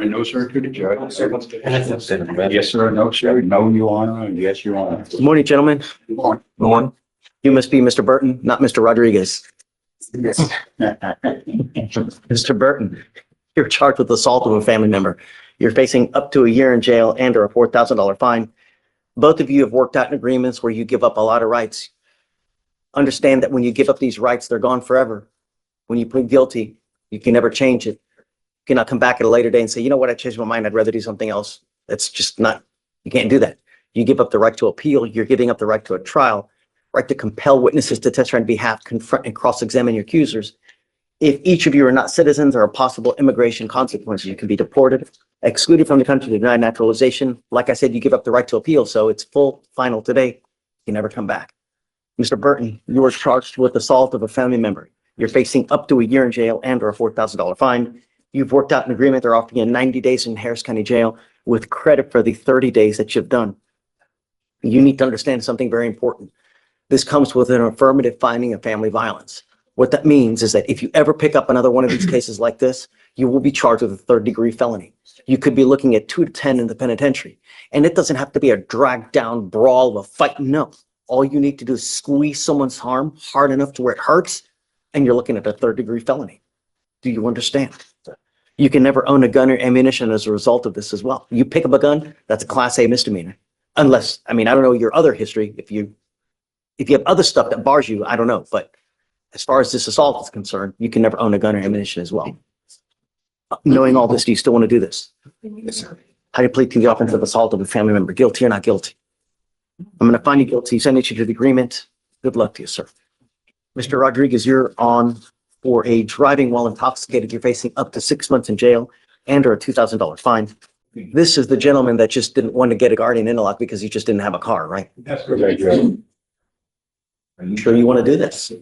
sir. No, sir, to the judge. Yes, sir. No, sir. No, Your Honor. Yes, Your Honor. Good morning, gentlemen. Good morning. Good morning. You must be Mr. Burton, not Mr. Rodriguez. Yes. Mr. Burton, you're charged with assault of a family member. You're facing up to a year in jail and or a $4,000 fine. Both of you have worked out in agreements where you give up a lot of rights. Understand that when you give up these rights, they're gone forever. When you plead guilty, you can never change it. You cannot come back at a later day and say, you know what, I changed my mind. I'd rather do something else. That's just not, you can't do that. You give up the right to appeal. You're giving up the right to a trial, right to compel witnesses to testify on behalf, confront and cross-examine your accusers. If each of you are not citizens, there are possible immigration consequences. You can be deported, excluded from the country, denied naturalization. Like I said, you give up the right to appeal, so it's full, final today. You never come back. Mr. Burton, you are charged with assault of a family member. You're facing up to a year in jail and or a $4,000 fine. You've worked out an agreement. They're offering you 90 days in Harris County Jail with credit for the 30 days that you've done. You need to understand something very important. This comes with an affirmative finding of family violence. What that means is that if you ever pick up another one of these cases like this, you will be charged with a third-degree felony. You could be looking at 2 to 10 in the penitentiary. And it doesn't have to be a drag-down brawl of a fight. No. All you need to do is squeeze someone's arm hard enough to where it hurts, and you're looking at a third-degree felony. Do you understand? You can never own a gun or ammunition as a result of this as well. You pick up a gun, that's a Class A misdemeanor. Unless, I mean, I don't know your other history. If you have other stuff that bars you, I don't know. But as far as this assault is concerned, you can never own a gun or ammunition as well. Knowing all this, do you still want to do this? Yes, sir. How do you plead to the offense of assault of a family member? Guilty or not guilty? I'm going to find you guilty, send you to the agreement. Good luck to you, sir. Mr. Rodriguez, you're on for a driving while intoxicated. You're facing up to 6 months in jail and or a $2,000 fine. This is the gentleman that just didn't want to get a guardian interlock because he just didn't have a car, right? That's correct, Judge. Are you sure you want to do this?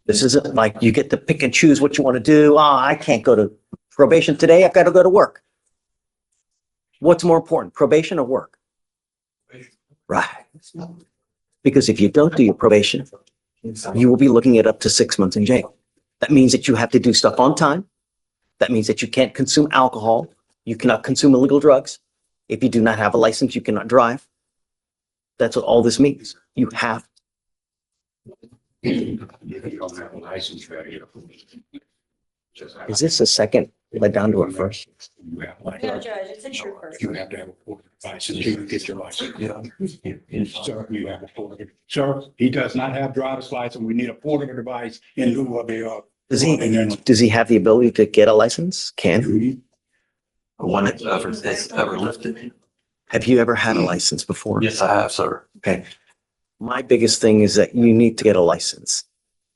This isn't like you get to pick and choose what you want to do. Oh, I can't go to probation today. I've got to go to work. What's more important, probation or work? Right. Because if you don't do your probation, you will be looking at up to 6 months in jail. That means that you have to do stuff on time. That means that you can't consume alcohol. You cannot consume illegal drugs. If you do not have a license, you cannot drive. That's what all this means. You have. You don't have a license, right? Is this a second let down to a first? You have a No, license. Judge, it's a true first. You have to have a court license to get your license. Yeah. Sir, you have a portable. Sir, he does not have driver's license. We need a portable device in lieu of a. Does he have the ability to get a license? Can? One that's ever lifted. Have you ever had a license before? Yes, I have, sir. Okay. My biggest thing is that you need to get a license.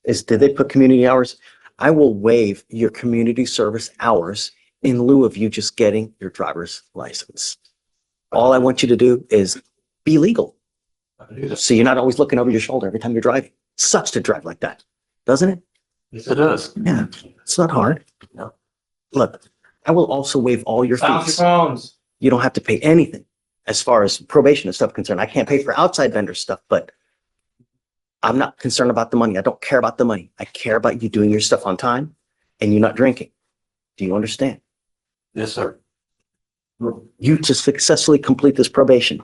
Did they put community hours? I will waive your community service hours in lieu of you just getting your driver's license. All I want you to do is be legal. So you're not always looking over your shoulder every time you're driving. It sucks to drive like that, doesn't it? Yes, it does. Yeah, it's not hard. No. Look, I will also waive all your Bounce fees. your phones. You don't have to pay anything as far as probation and stuff concerned. I can't pay for outside vendor stuff, but I'm not concerned about the money. I don't care about the money. I care about you doing your stuff on time and you not drinking. Do you understand? Yes, sir. You to successfully complete this probation,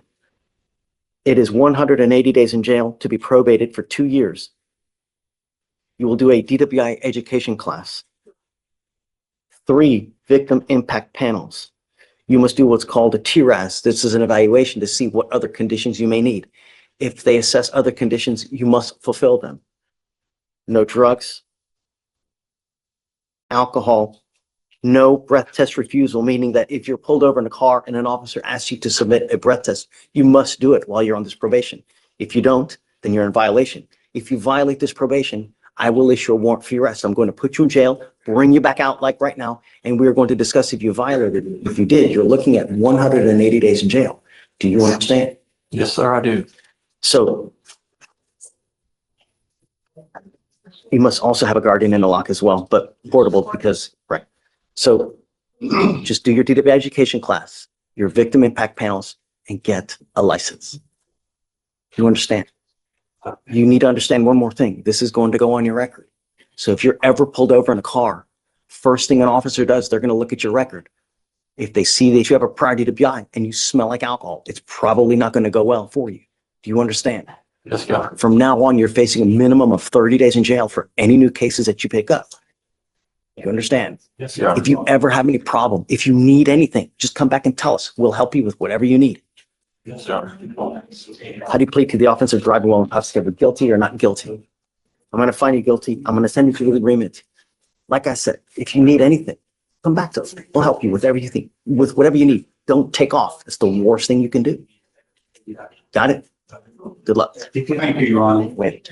it is 180 days in jail to be probated for 2 years. You will do a DWI education class, 3 victim impact panels. You must do what's called a TRAS. This is an evaluation to see what other conditions you may need. If they assess other conditions, you must fulfill them. No drugs, alcohol, no breath test refusal, meaning that if you're pulled over in a car and an officer asks you to submit a breath test, you must do it while you're on this probation. If you don't, then you're in violation. If you violate this probation, I will issue a warrant for your arrest. I'm going to put you in jail, bring you back out like right now, and we're going to discuss if you violated it. If you did, you're looking at 180 days in jail. Do you understand? Yes, sir, I do. So you must also have a guardian interlock as well, but portable because, right. So just do your DWI education class, your victim impact panels, and get a license. You understand? You need to understand one more thing. This is going to go on your record. So if you're ever pulled over in a car First thing an officer does, they're going to look at your record. If they see that you have a prior DWI and you smell like alcohol, it's probably not going to go well for you. Do you understand? Yes, Your Honor. From now on, you're facing a minimum of 30 days in jail for any new cases that you pick up. You understand? Yes, Your Honor. If you ever have any problem, if you need anything, just come back and tell us. We'll help you with whatever you need. Yes, Your Honor. How do you plead to the offense of driving while intoxicated, guilty or not guilty? I'm going to find you guilty. I'm going to send you to the agreement. Like I said, if you need anything, come back to us. We'll help you with everything, with whatever you need. Don't take off. It's the worst thing you can do. Got it? Good luck. Thank you, Your Honor. Wait.